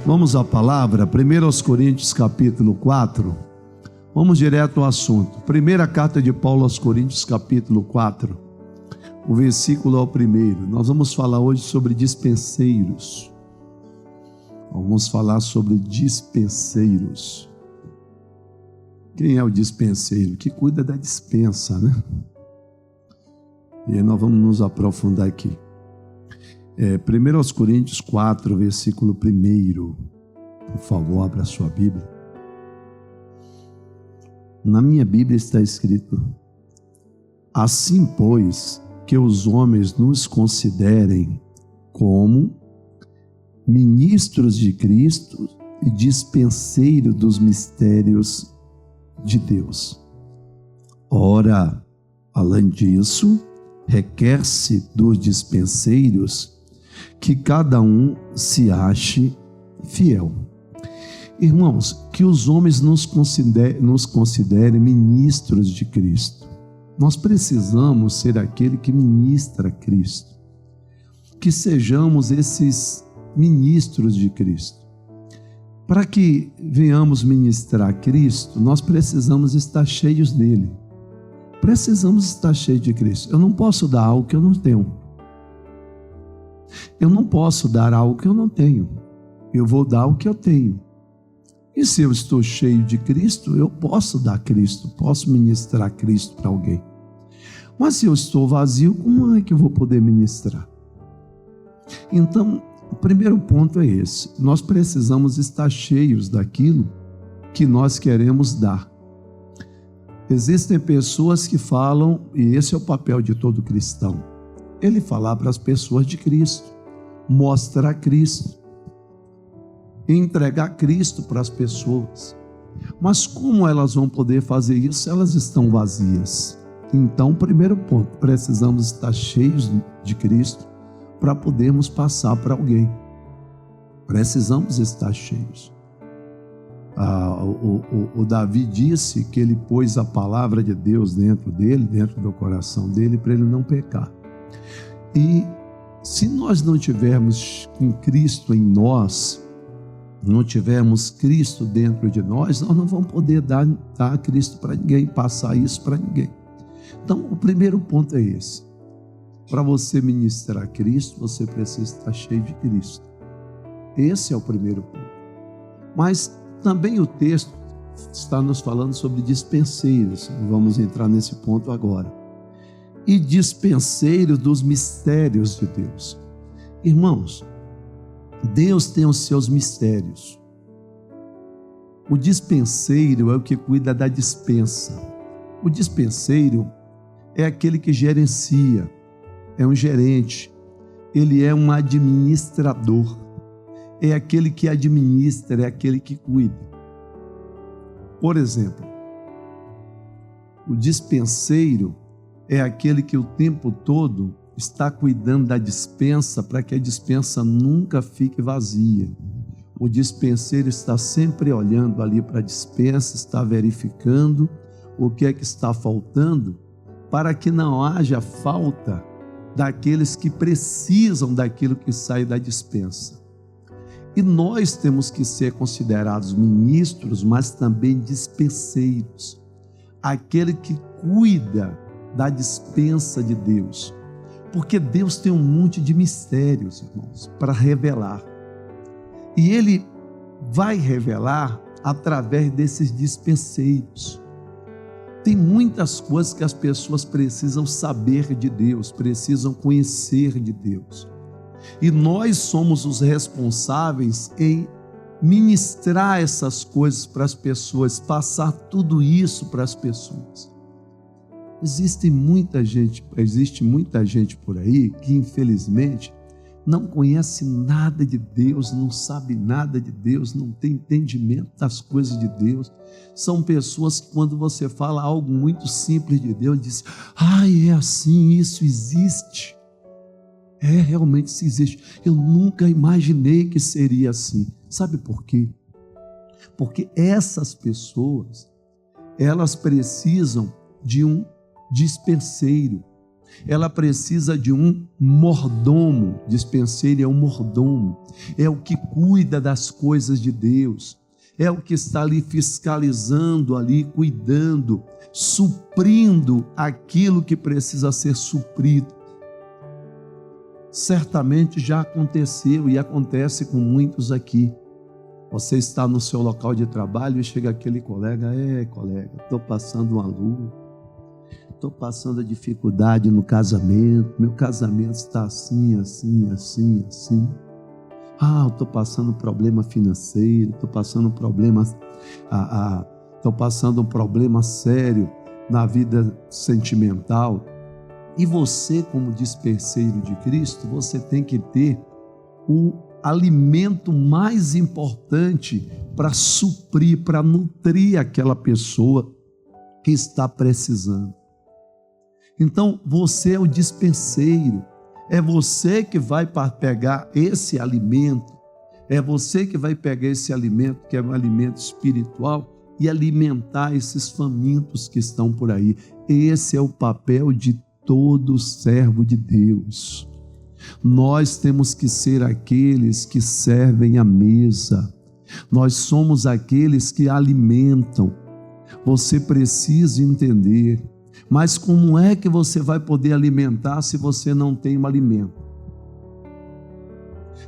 Vamos à palavra, 1 Coríntios capítulo 4. Vamos direto ao assunto. Primeira carta de Paulo aos Coríntios capítulo 4. O versículo é o primeiro. Nós vamos falar hoje sobre dispenseiros. Vamos falar sobre dispenseiros. Quem é o dispenseiro? Que cuida da dispensa, né? E aí nós vamos nos aprofundar aqui. 1 Coríntios 4, versículo 1. Por favor, abra a sua Bíblia. Na minha Bíblia está escrito: assim, pois, que os homens nos considerem como ministros de Cristo e dispenseiros dos mistérios de Deus. Ora, além disso, requer-se dos dispenseiros que cada um se ache fiel. Irmãos, que os homens nos considerem ministros de Cristo. Nós precisamos ser aquele que ministra Cristo. Que sejamos esses ministros de Cristo. Para que venhamos ministrar Cristo, nós precisamos estar cheios dele. Precisamos estar cheios de Cristo. Eu não posso dar algo que eu não tenho. Eu não posso dar algo que eu não tenho. Eu vou dar o que eu tenho. E se eu estou cheio de Cristo, eu posso dar Cristo, posso ministrar Cristo para alguém. Mas se eu estou vazio, como é que eu vou poder ministrar? Então, o primeiro ponto é esse. Nós precisamos estar cheios daquilo que nós queremos dar. Existem pessoas que falam, e esse é o papel de todo cristão, ele falar para as pessoas de Cristo, mostrar Cristo, entregar Cristo para as pessoas. Mas como elas vão poder fazer isso se elas estão vazias? Então, primeiro ponto, precisamos estar cheios de Cristo para podermos passar para alguém. Precisamos estar cheios. O Davi disse que ele pôs a palavra de Deus dentro dele, dentro do coração dele, para ele não pecar. E se nós não tivermos em Cristo em nós, não tivermos Cristo dentro de nós, nós não vamos poder dar Cristo para ninguém, passar isso para ninguém. Então, o primeiro ponto é esse. Para você ministrar Cristo, você precisa estar cheio de Cristo. Esse é o primeiro ponto. Mas também o texto está nos falando sobre dispenseiros. Vamos entrar nesse ponto agora. E dispenseiro dos mistérios de Deus. Irmãos, Deus tem os seus mistérios. O dispenseiro é o que cuida da dispensa. O dispenseiro é aquele que gerencia, é um gerente, ele é um administrador, é aquele que administra, é aquele que cuida. Por exemplo, o dispenseiro é aquele que o tempo todo está cuidando da dispensa para que a dispensa nunca fique vazia. O dispenseiro está sempre olhando ali para a dispensa, está verificando o que é que está faltando para que não haja falta daqueles que precisam daquilo que sai da dispensa. E nós temos que ser considerados ministros, mas também dispenseiros. Aquele que cuida da dispensa de Deus. Porque Deus tem um monte de mistérios, irmãos, para revelar. E Ele vai revelar através desses dispenseiros. Tem muitas coisas que as pessoas precisam saber de Deus, precisam conhecer de Deus. E nós somos os responsáveis em ministrar essas coisas para as pessoas, passar tudo isso para as pessoas. Existe muita gente por aí que, infelizmente, não conhece nada de Deus, não sabe nada de Deus, não tem entendimento das coisas de Deus. São pessoas que, quando você fala algo muito simples de Deus, dizem: é assim, isso existe. Realmente isso existe. Eu nunca imaginei que seria assim. Sabe por quê? Porque essas pessoas, elas precisam de um dispenseiro. ela precisa de um mordomo. Dispenseiro é um mordomo, é o que cuida das coisas de Deus, é o que está ali fiscalizando, ali cuidando, suprindo aquilo que precisa ser suprido. Certamente já aconteceu e acontece com muitos aqui. Você está no seu local de trabalho e chega aquele colega: colega, estou passando uma luta, estou passando a dificuldade no casamento, meu casamento está assim, assim, assim, assim. Eu estou passando problema financeiro, estou passando um problema sério na vida sentimental. E você, como dispenseiro de Cristo, você tem que ter o alimento mais importante para suprir, para nutrir aquela pessoa que está precisando. Então, você é o dispenseiro, é você que vai pegar esse alimento, é você que vai pegar esse alimento, que é um alimento espiritual, e alimentar esses famintos que estão por aí. Esse é o papel de todo servo de Deus. Nós temos que ser aqueles que servem a mesa, nós somos aqueles que alimentam. Você precisa entender, mas como é que você vai poder alimentar se você não tem um alimento?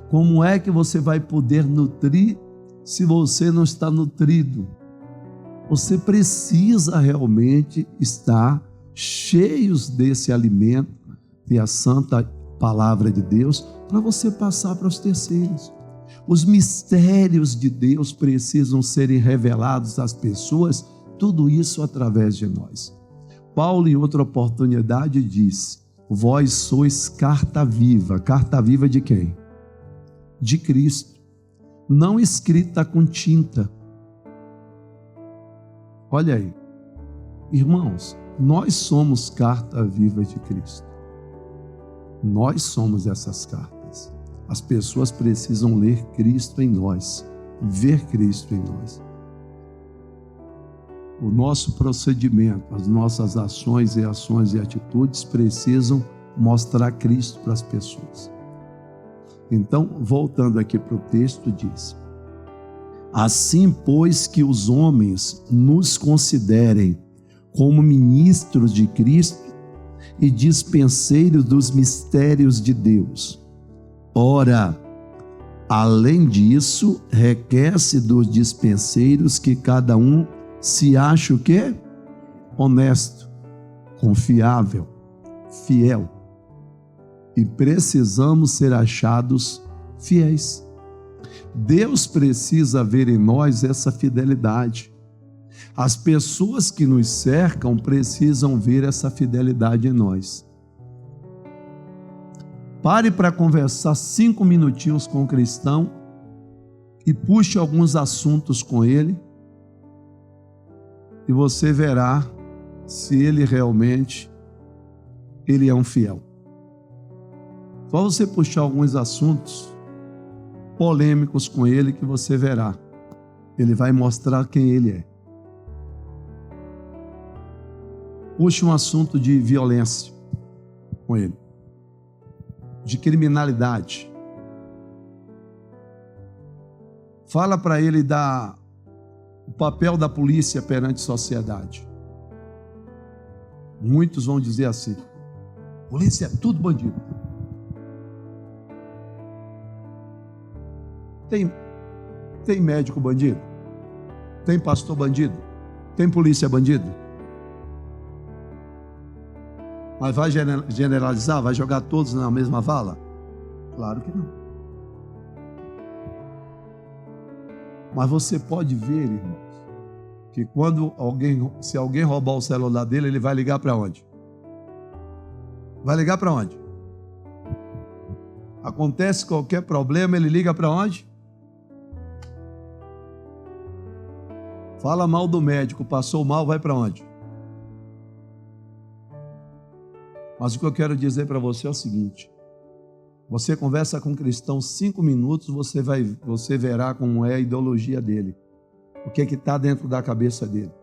Como é que você vai poder nutrir se você não está nutrido? Você precisa realmente estar cheios desse alimento, e a santa palavra de Deus, para você passar para os terceiros. Os mistérios de Deus precisam serem revelados às pessoas, tudo isso através de nós. Paulo, em outra oportunidade, disse: vós sois carta viva. Carta viva de quem? De Cristo, não escrita com tinta. Olha aí, irmãos, nós somos carta viva de Cristo. Nós somos essas cartas. As pessoas precisam ler Cristo em nós, ver Cristo em nós. O nosso procedimento, as nossas ações e atitudes precisam mostrar Cristo para as pessoas. Então, voltando aqui para o texto, diz: assim, pois, que os homens nos considerem como ministros de Cristo e dispenseiros dos mistérios de Deus. Ora, além disso, requer-se dos dispenseiros que cada um se ache o quê? Honesto, confiável, fiel. E precisamos ser achados fiéis. Deus precisa ver em nós essa fidelidade. As pessoas que nos cercam precisam ver essa fidelidade em nós. Pare para conversar 5 minutinhos com o cristão e puxe alguns assuntos com ele, e você verá se ele realmente é um fiel. Só você puxar alguns assuntos polêmicos com ele que você verá. Ele vai mostrar quem ele é. Puxe um assunto de violência com ele, de criminalidade. Fala para ele o papel da polícia perante a sociedade. Muitos vão dizer assim: polícia é tudo bandido. Tem médico bandido? Tem pastor bandido? Tem polícia bandido? Mas vai generalizar? Vai jogar todos na mesma vala? Claro que não. Mas você pode ver, irmãos, que se alguém roubar o celular dele, ele vai ligar para onde? Vai ligar para onde? Acontece qualquer problema, ele liga para onde? Fala mal do médico, passou mal, vai para onde? Mas o que eu quero dizer para você é o seguinte: você conversa com um cristão 5 minutos, você verá como é a ideologia dele, o que está dentro da cabeça dele.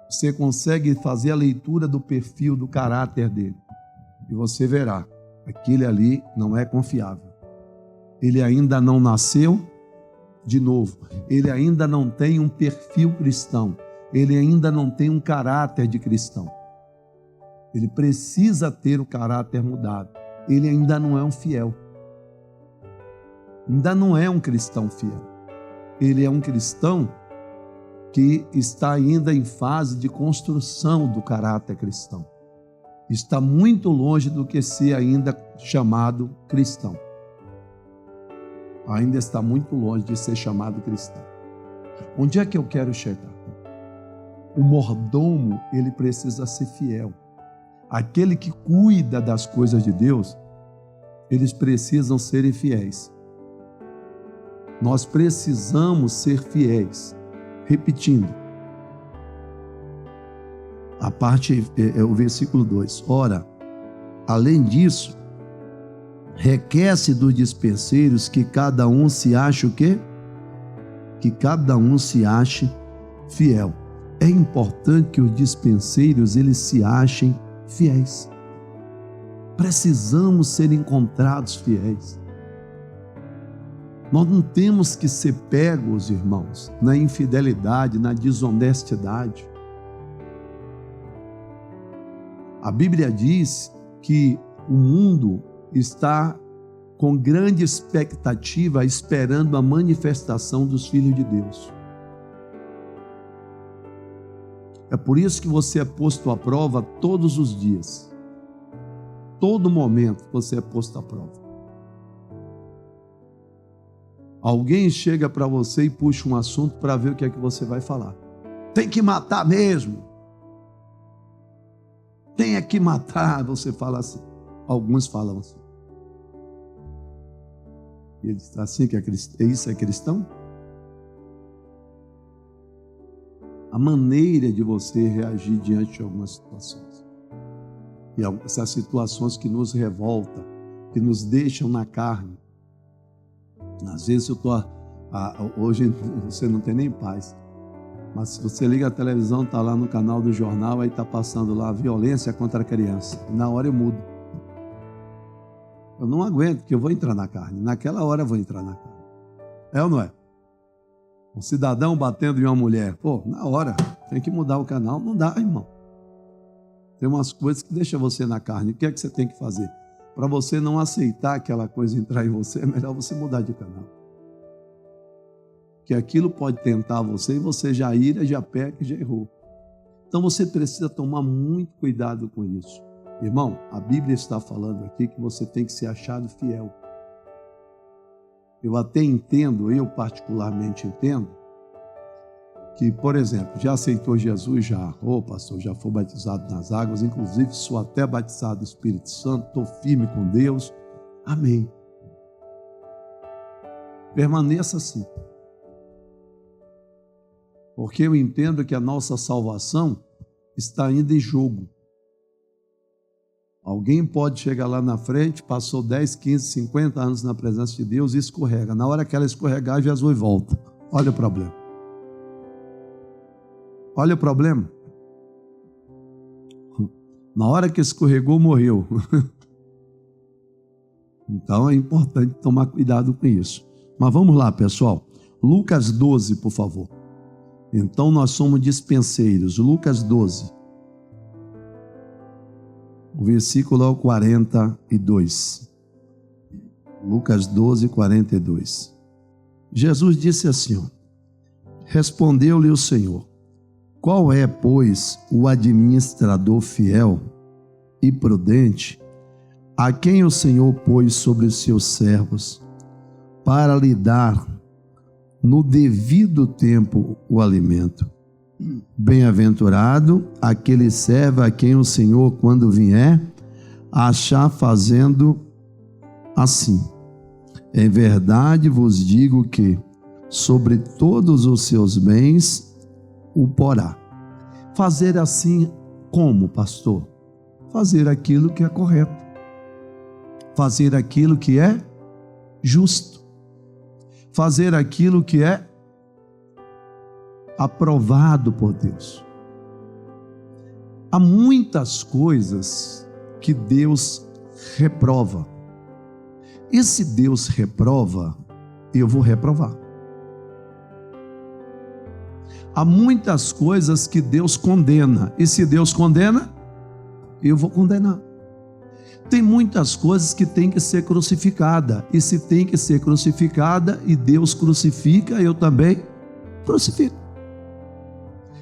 Você consegue fazer a leitura do perfil, do caráter dele. E você verá, aquele ali não é confiável. Ele ainda não nasceu de novo. Ele ainda não tem um perfil cristão. Ele ainda não tem um caráter de cristão. Ele precisa ter o caráter mudado. Ele ainda não é um fiel. Ainda não é um cristão fiel. Ele é um cristão que está ainda em fase de construção do caráter cristão. Está muito longe do que ser ainda chamado cristão. Ainda está muito longe de ser chamado cristão. Onde é que eu quero chegar? O mordomo, ele precisa ser fiel. Aquele que cuida das coisas de Deus, eles precisam ser fiéis. Nós precisamos ser fiéis. Repetindo, a parte é o versículo 2. Ora, além disso, requer-se dos dispenseiros que cada um se ache o quê? Que cada um se ache fiel. É importante que os dispenseiros eles se achem fiéis. Precisamos ser encontrados fiéis. Nós não temos que ser pegos, irmãos, na infidelidade, na desonestidade. A Bíblia diz que o mundo está com grande expectativa esperando a manifestação dos filhos de Deus. É por isso que você é posto à prova todos os dias. Todo momento você é posto à prova. Alguém chega para você e puxa um assunto para ver o que é que você vai falar. Tem que matar mesmo. Tem que matar, você fala assim. Alguns falam assim. E ele diz assim que isso é cristão? A maneira de você reagir diante de algumas situações. E essas situações que nos revoltam, que nos deixam na carne. Às vezes hoje você não tem nem paz. Mas se você liga a televisão, está lá no canal do jornal, aí está passando lá violência contra a criança. Na hora eu mudo. Eu não aguento, porque eu vou entrar na carne. Naquela hora eu vou entrar na carne. É ou não é? Um cidadão batendo em uma mulher. Pô, na hora, tem que mudar o canal. Não dá, irmão. Tem umas coisas que deixam você na carne. O que é que você tem que fazer? Para você não aceitar aquela coisa entrar em você, é melhor você mudar de canal. Que aquilo pode tentar você e você já ira, já peca, já errou. Então você precisa tomar muito cuidado com isso. Irmão, a Bíblia está falando aqui que você tem que ser achado fiel. Eu até entendo, eu particularmente entendo, que, por exemplo, já aceitou Jesus, já, pastor, já foi batizado nas águas, inclusive sou até batizado do Espírito Santo, estou firme com Deus, amém. Permaneça assim. Porque eu entendo que a nossa salvação está ainda em jogo. Alguém pode chegar lá na frente, passou 10, 15, 50 anos na presença de Deus e escorrega. Na hora que ela escorregar, Jesus volta. Olha o problema. Olha o problema. Na hora que escorregou, morreu. Então é importante tomar cuidado com isso. Mas vamos lá, pessoal. Lucas 12, por favor. Então nós somos dispenseiros. Lucas 12. O versículo é o 42. Lucas 12, 42. Jesus disse assim, respondeu-lhe o Senhor, qual é, pois, o administrador fiel e prudente, a quem o Senhor pôs sobre os seus servos, para lhe dar no devido tempo o alimento? Bem-aventurado aquele servo a quem o Senhor, quando vier, achar fazendo assim. Em verdade vos digo que sobre todos os seus bens o porá. Fazer assim como, pastor? Fazer aquilo que é correto. Fazer aquilo que é justo. Fazer aquilo que é aprovado por Deus. Há muitas coisas que Deus reprova. E se Deus reprova, eu vou reprovar. Há muitas coisas que Deus condena. E se Deus condena, eu vou condenar. Tem muitas coisas que tem que ser crucificada. E se tem que ser crucificada e Deus crucifica, eu também crucifico.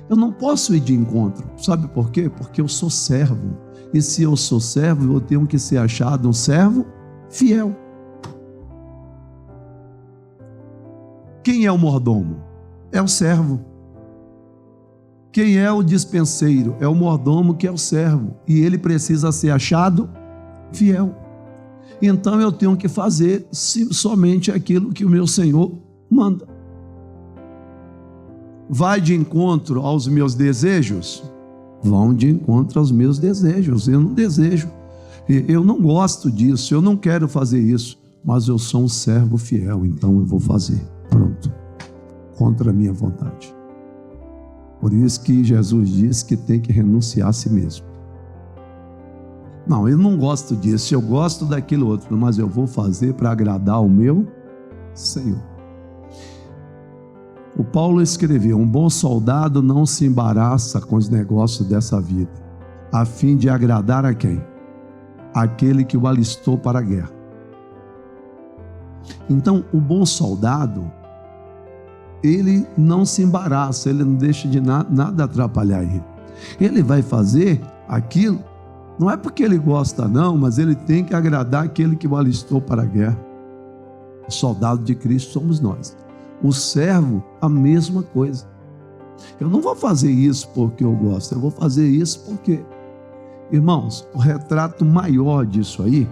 Eu não posso ir de encontro. Sabe por quê? Porque eu sou servo. E se eu sou servo, eu tenho que ser achado um servo fiel. Quem é o mordomo? É o servo. Quem é o dispenseiro? É o mordomo, que é o servo. E ele precisa ser achado fiel. Então eu tenho que fazer somente aquilo que o meu Senhor manda. Vai de encontro aos meus desejos? Vão de encontro aos meus desejos. Eu não desejo. Eu não gosto disso. Eu não quero fazer isso. Mas eu sou um servo fiel, então eu vou fazer. Pronto. Contra a minha vontade. Por isso que Jesus diz que tem que renunciar a si mesmo. Não, eu não gosto disso. Eu gosto daquilo outro, mas eu vou fazer para agradar o meu Senhor. O Paulo escreveu: um bom soldado não se embaraça com os negócios dessa vida, a fim de agradar a quem? Aquele que o alistou para a guerra. Então, o bom soldado, ele não se embaraça, ele não deixa de nada atrapalhar ele. Ele vai fazer aquilo, não é porque ele gosta não, mas ele tem que agradar aquele que o alistou para a guerra. O soldado de Cristo somos nós. O servo, a mesma coisa. Eu não vou fazer isso porque eu gosto, eu vou fazer isso porque... Irmãos, o retrato maior disso aí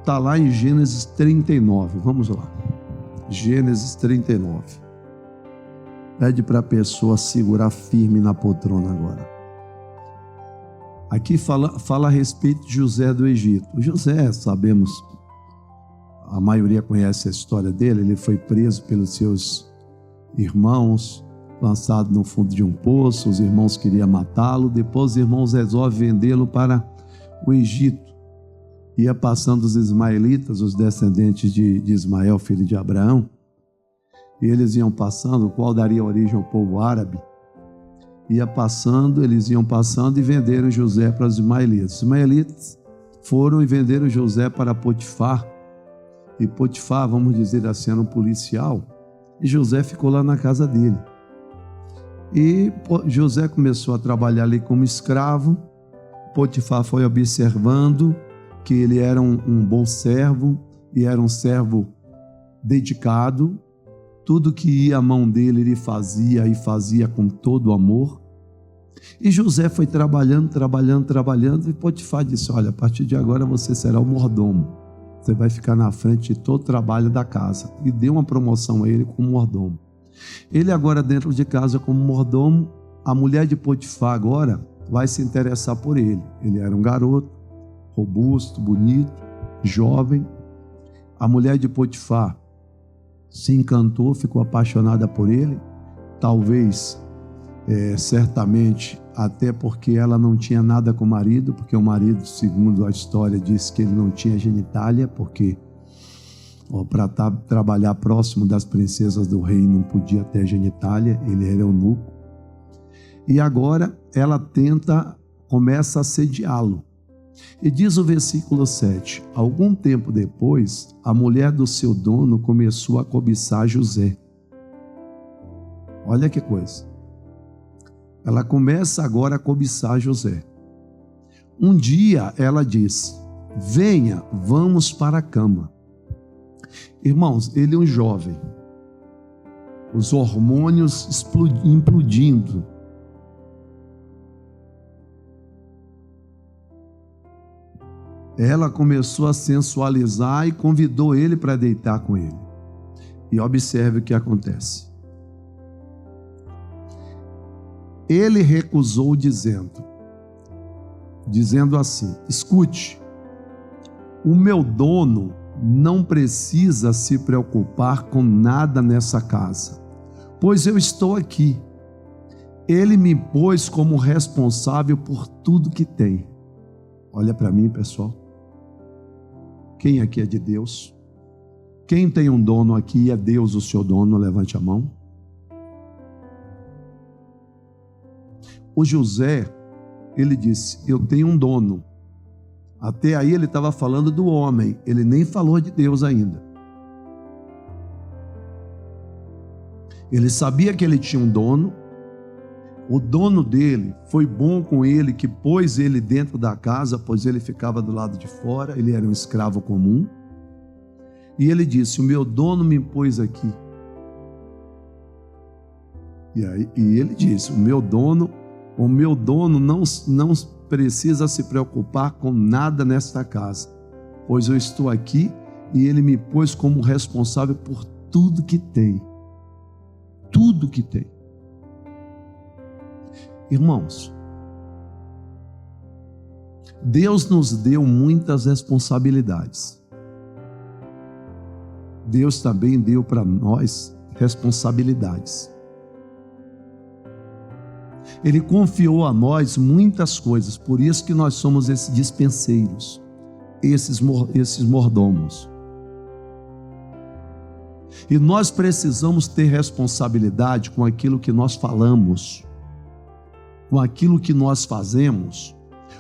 está lá em Gênesis 39. Vamos lá. Gênesis 39. Pede para a pessoa segurar firme na poltrona agora. Aqui fala a respeito de José do Egito. O José, sabemos, a maioria conhece a história dele. Ele foi preso pelos seus irmãos, lançado no fundo de um poço. Os irmãos queriam matá-lo. Depois os irmãos resolvem vendê-lo para o Egito. Ia passando os ismaelitas, os descendentes de Ismael, filho de Abraão. E eles iam passando, o qual daria origem ao povo árabe. Eles iam passando e venderam José para os ismaelitas. Os ismaelitas foram e venderam José para Potifar. E Potifar, vamos dizer assim, era um policial. E José ficou lá na casa dele. E José começou a trabalhar ali como escravo. Potifar foi observando que ele era um bom servo e era um servo dedicado. Tudo que ia à mão dele, ele fazia e fazia com todo o amor. E José foi trabalhando, e Potifar disse: olha, a partir de agora você será o mordomo. Você vai ficar na frente de todo o trabalho da casa. E deu uma promoção a ele como mordomo. Ele agora dentro de casa como mordomo, a mulher de Potifar agora vai se interessar por ele. Ele era um garoto, robusto, bonito, jovem. A mulher de Potifar se encantou, ficou apaixonada por ele, talvez, certamente, até porque ela não tinha nada com o marido, porque o marido, segundo a história, diz que ele não tinha genitália, porque para trabalhar próximo das princesas do rei não podia ter genitália, ele era eunuco. E agora ela começa a assediá-lo. E diz o versículo 7, algum tempo depois, a mulher do seu dono começou a cobiçar José. Olha que coisa. Ela começa agora a cobiçar José. Um dia ela disse: venha, vamos para a cama. Irmãos, ele é um jovem. Os hormônios implodindo. Ela começou a sensualizar e convidou ele para deitar com ele. E observe o que acontece. Ele recusou dizendo assim: escute, o meu dono não precisa se preocupar com nada nessa casa, pois eu estou aqui. Ele me pôs como responsável por tudo que tem. Olha para mim, pessoal. Quem aqui é de Deus? Quem tem um dono aqui e é Deus o seu dono? Levante a mão. O José, ele disse, eu tenho um dono. Até aí ele estava falando do homem, ele nem falou de Deus ainda. Ele sabia que ele tinha um dono, o dono dele foi bom com ele, que pôs ele dentro da casa, pois ele ficava do lado de fora, ele era um escravo comum. E ele disse, o meu dono me pôs aqui. E ele disse, o meu dono não precisa se preocupar com nada nesta casa, pois eu estou aqui e ele me pôs como responsável por tudo que tem. Tudo que tem. Irmãos, Deus nos deu muitas responsabilidades. Deus também deu para nós responsabilidades. Ele confiou a nós muitas coisas, por isso que nós somos esses dispenseiros, esses mordomos. E nós precisamos ter responsabilidade com aquilo que nós falamos, com aquilo que nós fazemos,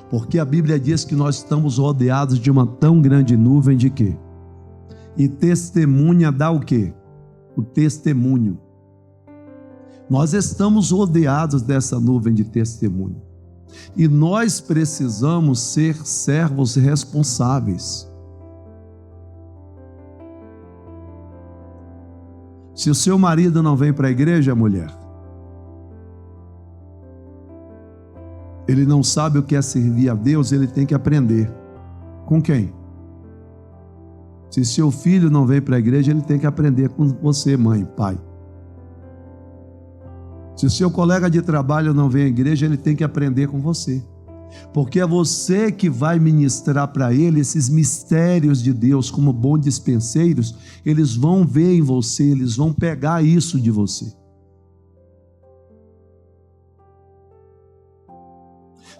porque a Bíblia diz que nós estamos rodeados de uma tão grande nuvem de quê? E testemunha dá o quê? O testemunho. Nós estamos rodeados dessa nuvem de testemunho. E nós precisamos ser servos responsáveis. Se o seu marido não vem para a igreja, mulher, ele não sabe o que é servir a Deus, ele tem que aprender. Com quem? Se seu filho não vem para a igreja, ele tem que aprender com você, mãe, pai. Se o seu colega de trabalho não vem à igreja, ele tem que aprender com você. Porque é você que vai ministrar para ele esses mistérios de Deus, como bons dispenseiros, eles vão ver em você, eles vão pegar isso de você.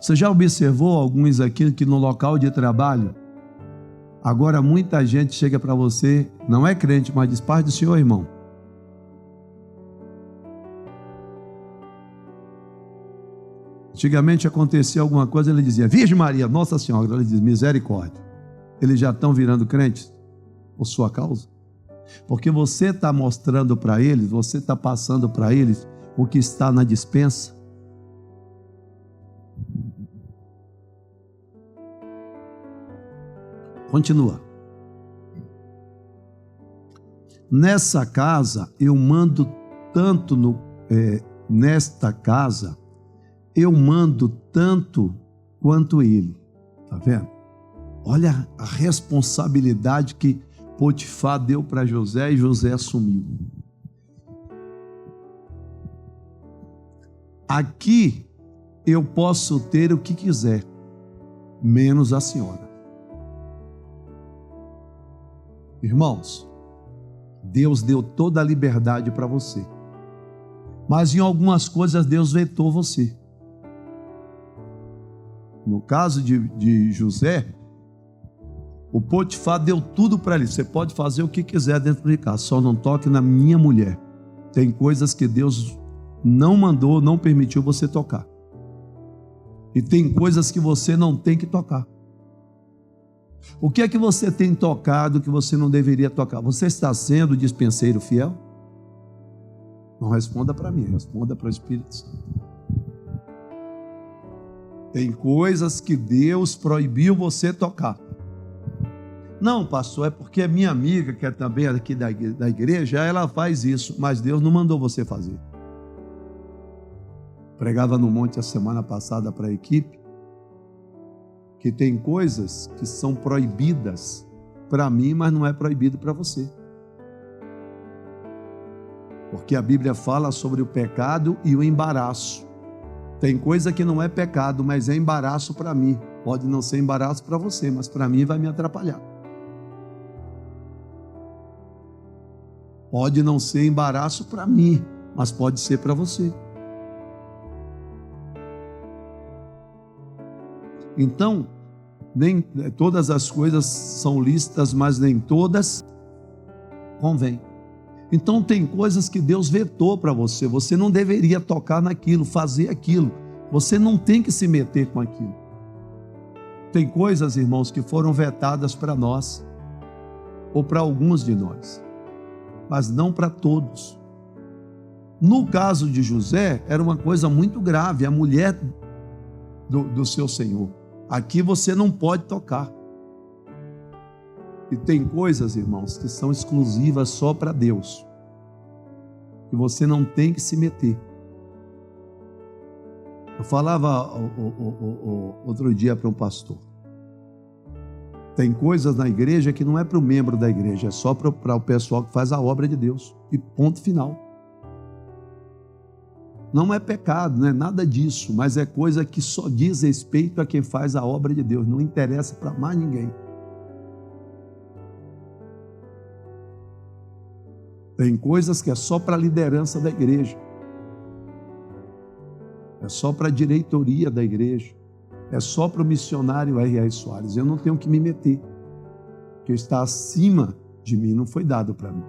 Você já observou alguns aqui que no local de trabalho, agora muita gente chega para você, não é crente, mas diz, paz do Senhor, irmão. Antigamente acontecia alguma coisa, ele dizia, Virgem Maria, Nossa Senhora. Ele diz, misericórdia. Eles já estão virando crentes por sua causa? Porque você está mostrando para eles, você está passando para eles o que está na despensa. Continua. Nessa casa, eu mando tanto nesta casa, eu mando tanto quanto ele. Está vendo? Olha a responsabilidade que Potifar deu para José e José assumiu. Aqui eu posso ter o que quiser, menos a senhora. Irmãos, Deus deu toda a liberdade para você, mas em algumas coisas Deus vetou você. No caso de José, o Potifar deu tudo para ele. Você pode fazer o que quiser dentro de casa, só não toque na minha mulher. Tem coisas que Deus não mandou, não permitiu você tocar. E tem coisas que você não tem que tocar. O que é que você tem tocado que você não deveria tocar? Você está sendo dispenseiro fiel? Não responda para mim, responda para o Espírito Santo. Tem coisas que Deus proibiu você tocar. Não, pastor, é porque a minha amiga, que é também aqui da igreja, ela faz isso, mas Deus não mandou você fazer. Pregava no monte a semana passada para a equipe, que tem coisas que são proibidas para mim, mas não é proibido para você. Porque a Bíblia fala sobre o pecado e o embaraço. Tem coisa que não é pecado, mas é embaraço para mim. Pode não ser embaraço para você, mas para mim vai me atrapalhar. Pode não ser embaraço para mim, mas pode ser para você. Então, nem todas as coisas são lícitas, mas nem todas convêm. Então tem coisas que Deus vetou para você. Você não deveria tocar naquilo, fazer aquilo. Você não tem que se meter com aquilo. Tem coisas, irmãos, que foram vetadas para nós, ou para alguns de nós, mas não para todos. No caso de José, era uma coisa muito grave, a mulher do seu senhor. Aqui você não pode tocar. E tem coisas, irmãos, que são exclusivas só para Deus, que você não tem que se meter. Eu falava outro dia para um pastor, tem coisas na igreja que não é para o membro da igreja, é só para o pessoal que faz a obra de Deus, e ponto final. Não é pecado, não é nada disso, mas é coisa que só diz respeito a quem faz a obra de Deus, não interessa para mais ninguém. Tem coisas que é só para a liderança da igreja, é só para a diretoria da igreja, é só para o missionário R.R. Soares. Eu não tenho que me meter, porque está acima de mim, não foi dado para mim.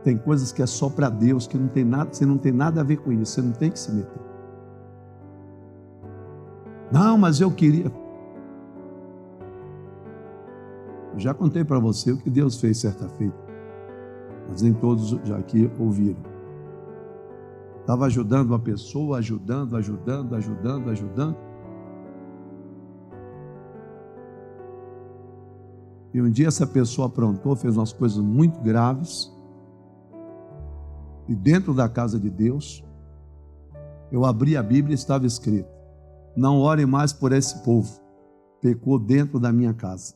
Tem coisas que é só para Deus, que não tem nada, você não tem nada a ver com isso, você não tem que se meter. Não, mas eu queria. Eu já contei para você o que Deus fez certa feita, mas nem todos já aqui ouviram. Estava ajudando uma pessoa, ajudando. E um dia essa pessoa aprontou, fez umas coisas muito graves. E dentro da casa de Deus, eu abri a Bíblia e estava escrito: não orem mais por esse povo, pecou dentro da minha casa.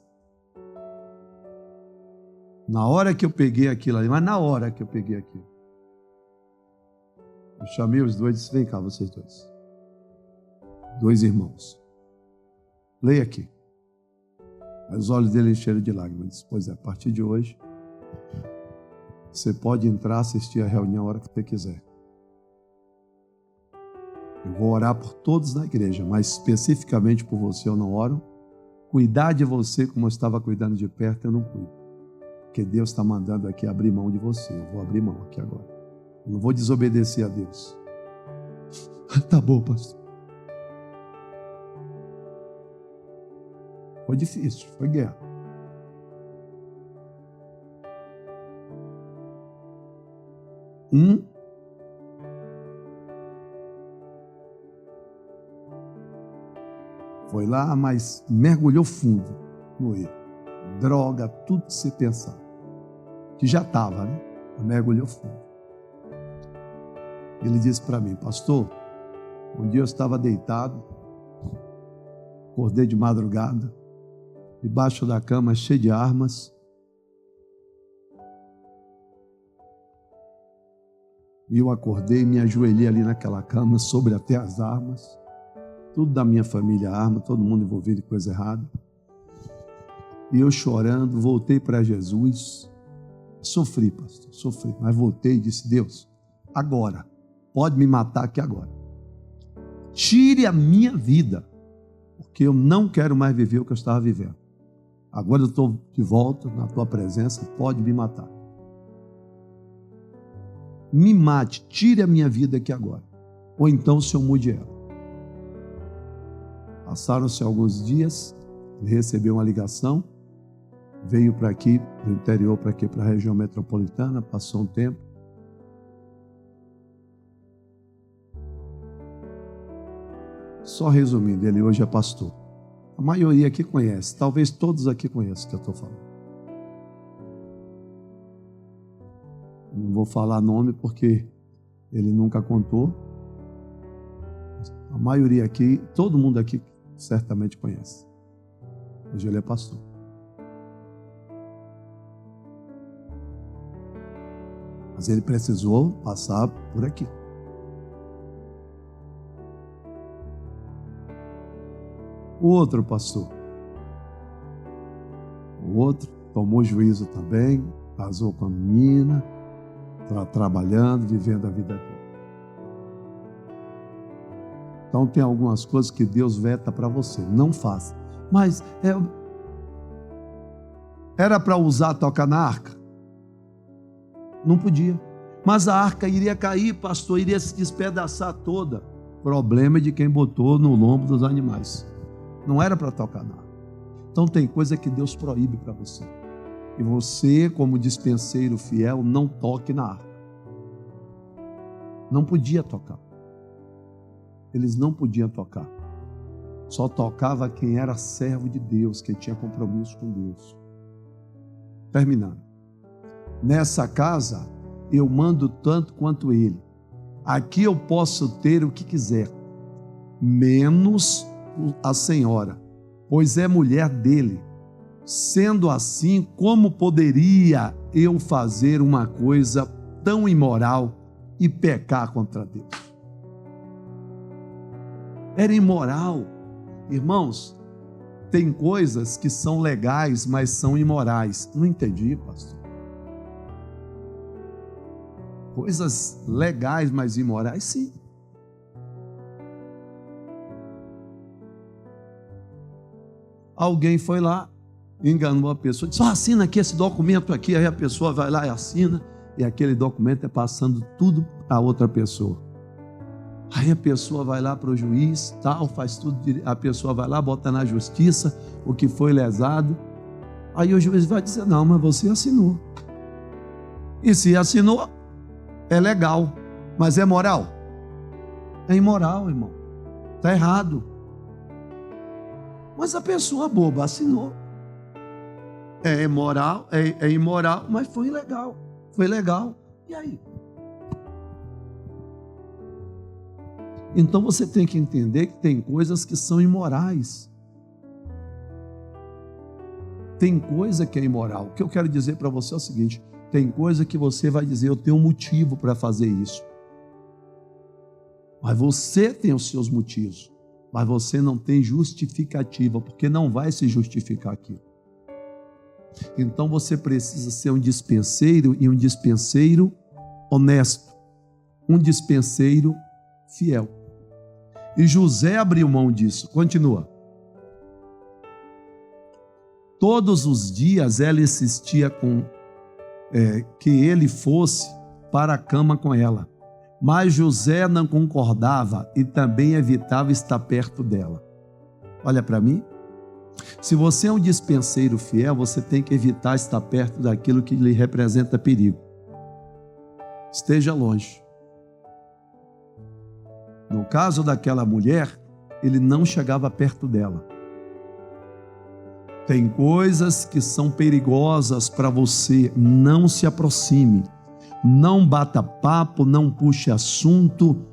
Na hora que eu peguei aquilo ali, mas na hora que eu peguei aquilo, eu chamei os dois e disse: vem cá, vocês dois. Dois irmãos. Leia aqui. Aí os olhos dele encheram de lágrimas. Eu disse: pois é, a partir de hoje, você pode entrar, assistir a reunião a hora que você quiser. Eu vou orar por todos na igreja, mas especificamente por você eu não oro. Cuidar de você como eu estava cuidando de perto, eu não cuido. Porque Deus está mandando aqui abrir mão de você. Eu vou abrir mão aqui agora. Eu não vou desobedecer a Deus. Tá bom, pastor. Foi difícil, foi guerra. Foi lá, mas mergulhou fundo no erro. Droga, tudo que você pensar. Que já estava, né? Mergulhou fundo. Ele disse para mim: pastor, um dia eu estava deitado, acordei de madrugada, debaixo da cama cheio de armas, e eu acordei, me ajoelhei ali naquela cama, sobre até as armas, tudo da minha família arma, todo mundo envolvido em coisa errada, e eu chorando, voltei para Jesus, sofri, pastor, sofri, mas voltei e disse: Deus, agora, pode me matar aqui agora, tire a minha vida, porque eu não quero mais viver o que eu estava vivendo. Agora eu estou de volta na tua presença, pode me matar. Me mate, tire a minha vida aqui agora. Ou então o Senhor mude ela. Passaram-se alguns dias, ele recebeu uma ligação, veio para aqui, do interior para aqui, para a região metropolitana, passou um tempo. Só resumindo, ele hoje é pastor. A maioria aqui conhece, talvez todos aqui conheçam o que eu estou falando. Não vou falar nome porque ele nunca contou. A maioria aqui, todo mundo aqui certamente conhece. Hoje ele é pastor. Mas ele precisou passar por aqui. O outro pastor, o outro tomou juízo também, casou com a menina, está trabalhando, vivendo a vida dele. Então tem algumas coisas que Deus veta para você, não faça. Mas era para usar tocar na arca? Não podia. Mas a arca iria cair, pastor, iria se despedaçar toda. Problema de quem botou no lombo dos animais. Não era para tocar na arca. Então tem coisa que Deus proíbe para você. E você, como dispenseiro fiel, não toque na arca. Não podia tocar. Eles não podiam tocar. Só tocava quem era servo de Deus, quem tinha compromisso com Deus. Terminando. Nessa casa, eu mando tanto quanto ele. Aqui eu posso ter o que quiser, menos a senhora, pois é mulher dele. Sendo assim, como poderia eu fazer uma coisa tão imoral e pecar contra Deus? Era imoral. Irmãos, tem coisas que são legais, mas são imorais. Não entendi, pastor. Coisas legais, mas imorais, sim. Alguém foi lá, enganou a pessoa, disse: assina aqui esse documento aqui. Aí a pessoa vai lá e assina, e aquele documento é passando tudo para outra pessoa. Aí a pessoa vai lá para o juiz, tal, faz tudo, a pessoa vai lá, bota na justiça o que foi lesado. Aí o juiz vai dizer: não, mas você assinou. E se assinou, é legal, mas é moral? É imoral, irmão. Está errado. Mas a pessoa boba assinou. É imoral, é imoral, mas foi legal. Foi legal. E aí? Então você tem que entender que tem coisas que são imorais. Tem coisa que é imoral. O que eu quero dizer para você é o seguinte: tem coisa que você vai dizer: eu tenho um motivo para fazer isso. Mas você tem os seus motivos. Mas você não tem justificativa, porque não vai se justificar aquilo. Então você precisa ser um dispenseiro, e um dispenseiro honesto. Um dispenseiro fiel. E José abriu mão disso. Continua. Todos os dias ela insistia que ele fosse para a cama com ela. Mas José não concordava e também evitava estar perto dela. Olha para mim. Se você é um dispenseiro fiel, você tem que evitar estar perto daquilo que lhe representa perigo. Esteja longe. No caso daquela mulher, ele não chegava perto dela. Tem coisas que são perigosas para você, não se aproxime. Não bata papo, não puxe assunto,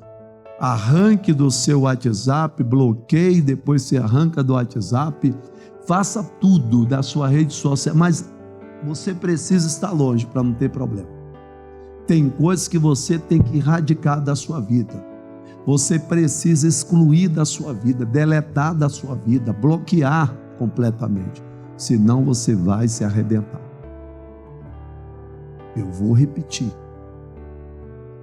arranque do seu WhatsApp, bloqueie, depois você arranca do WhatsApp, faça tudo da sua rede social, mas você precisa estar longe para não ter problema. Tem coisas que você tem que erradicar da sua vida. Você precisa excluir da sua vida, deletar da sua vida, bloquear completamente. Senão você vai se arrebentar. Eu vou repetir.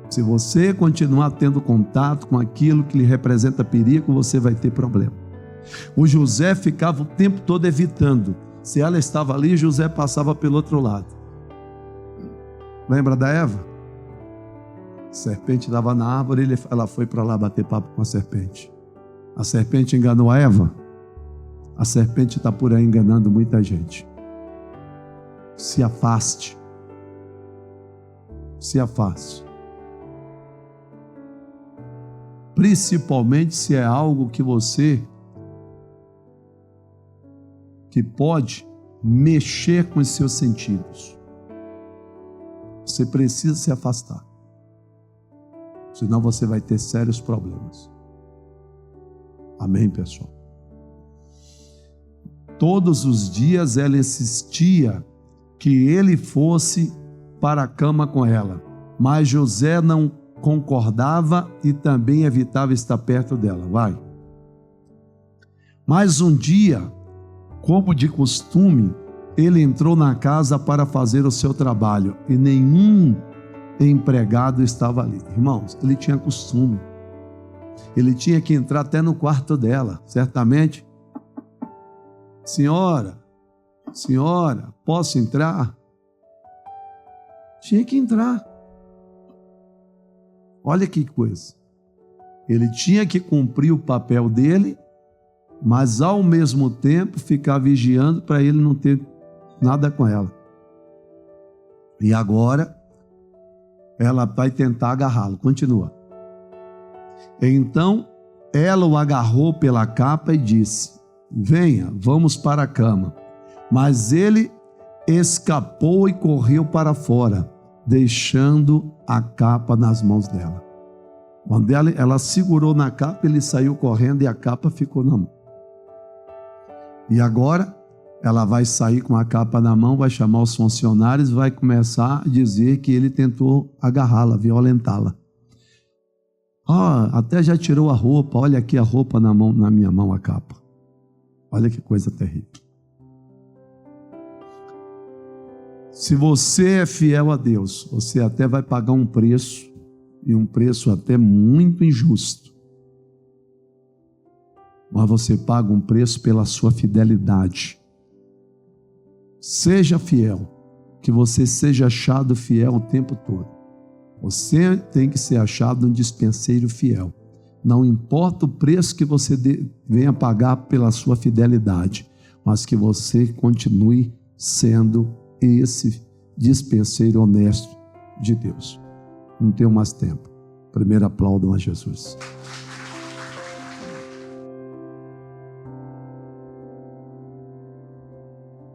Se você continuar tendo contato com aquilo que lhe representa perigo, você vai ter problema. O José ficava o tempo todo evitando. Se ela estava ali, José passava pelo outro lado. Lembra da Eva? A serpente estava na árvore, ela foi para lá bater papo com a serpente. A serpente enganou a Eva. A serpente está por aí enganando muita gente. Se afaste. Se afaste. Principalmente se é algo que pode mexer com os seus sentidos. Você precisa se afastar. Senão você vai ter sérios problemas. Amém, pessoal? Todos os dias ela insistia que ele fosse para a cama com ela, mas José não concordava e também evitava estar perto dela. Vai. Mas um dia, como de costume, ele entrou na casa para fazer o seu trabalho e nenhum empregado estava ali. Irmãos, ele tinha costume. Ele tinha que entrar até no quarto dela, certamente. Senhora, posso entrar? Tinha que entrar. Olha que coisa. Ele tinha que cumprir o papel dele, mas ao mesmo tempo ficar vigiando para ele não ter nada com ela. E agora ela vai tentar agarrá-lo. Continua. Então ela o agarrou pela capa e disse: venha, vamos para a cama. Mas ele escapou e correu para fora, deixando a capa nas mãos dela. Quando ela segurou na capa, ele saiu correndo e a capa ficou na mão. E agora ela vai sair com a capa na mão, vai chamar os funcionários, vai começar a dizer que ele tentou agarrá-la, violentá-la. Até já tirou a roupa, olha aqui a roupa na minha mão, a capa. Olha que coisa terrível. Se você é fiel a Deus, você até vai pagar um preço, e um preço até muito injusto. Mas você paga um preço pela sua fidelidade. Seja fiel, que você seja achado fiel o tempo todo. Você tem que ser achado um dispenseiro fiel. Não importa o preço que você venha pagar pela sua fidelidade, mas que você continue sendo esse dispenseiro honesto de Deus. Não tenho mais tempo. Primeiro aplaudam a Jesus.